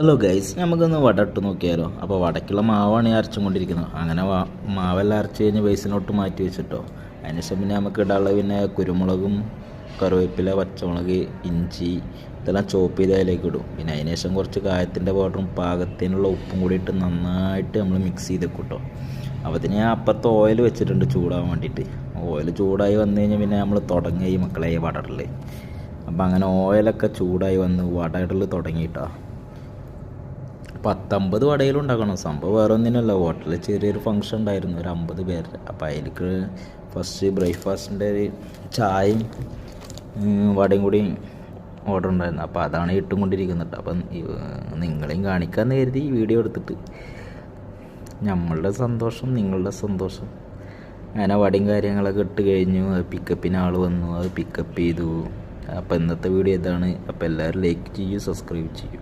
Hello guys, നമുക്കൊന്ന് വട ഇട്ട് നോക്കിയാലോ. അപ്പോൾ വടക്കുള്ള മാവാണ് ഈ അരച്ചും കൊണ്ടിരിക്കുന്നത്. അങ്ങനെ മാവെല്ലാം അരച്ച് കഴിഞ്ഞ് ബേസിലോട്ട് മാറ്റി വെച്ചിട്ടോ. അതിനുശേഷം പിന്നെ നമുക്ക് ഇടാനുള്ളത് പിന്നെ കുരുമുളകും കറിവേപ്പില, പച്ചമുളക്, ഇഞ്ചി ഇതെല്ലാം ചോപ്പ് ചെയ്ത് അതിലേക്ക് ഇടും. പിന്നെ അതിനുശേഷം കുറച്ച് കായത്തിൻ്റെ പൗഡറും പാകത്തിനുള്ള ഉപ്പും കൂടി ഇട്ട് നന്നായിട്ട് നമ്മൾ മിക്സ് ചെയ്ത് വെക്കും കേട്ടോ. അപ്പോൾ അതിന് ഞാൻ അപ്പുറത്ത് ഓയിൽ വെച്ചിട്ടുണ്ട് ചൂടാകാൻ വേണ്ടിയിട്ട്. ഓയിൽ ചൂടായി വന്നു കഴിഞ്ഞാൽ പിന്നെ നമ്മൾ തുടങ്ങി ഈ മക്കളെ വട ഇടൽ. അപ്പോൾ അങ്ങനെ ഓയിലൊക്കെ ചൂടായി വന്ന് വട ഇടൽ തുടങ്ങിയിട്ടോ. 10-50 വടയിലും ഉണ്ടാക്കണം. സംഭവം വേറെ ഒന്നിനല്ല, ഹോട്ടലിൽ ചെറിയൊരു ഫംഗ്ഷൻ ഉണ്ടായിരുന്നു, ഒരു 50 പേരുടെ. അപ്പോൾ അതിലേക്ക് ഫസ്റ്റ് ബ്രേക്ക്ഫാസ്റ്റിൻ്റെ ഒരു ചായയും വടയും കൂടി ഓർഡർ ഉണ്ടായിരുന്നു. അപ്പോൾ അതാണ് ഇട്ടും കൊണ്ടിരിക്കുന്നുണ്ട്. അപ്പം നിങ്ങളെയും കാണിക്കാമെന്ന് കരുതി വീഡിയോ എടുത്തിട്ട്. നമ്മളുടെ സന്തോഷം നിങ്ങളുടെ സന്തോഷം. അങ്ങനെ വടയും കാര്യങ്ങളൊക്കെ ഇട്ട് കഴിഞ്ഞു. അത് പിക്കപ്പിന് ആൾ വന്നു, അത് പിക്കപ്പ് ചെയ്തു. അപ്പോൾ ഇന്നത്തെ വീഡിയോ ഇതാണ്. അപ്പോൾ എല്ലാവരും ലൈക്ക് ചെയ്യൂ, സബ്സ്ക്രൈബ് ചെയ്യൂ.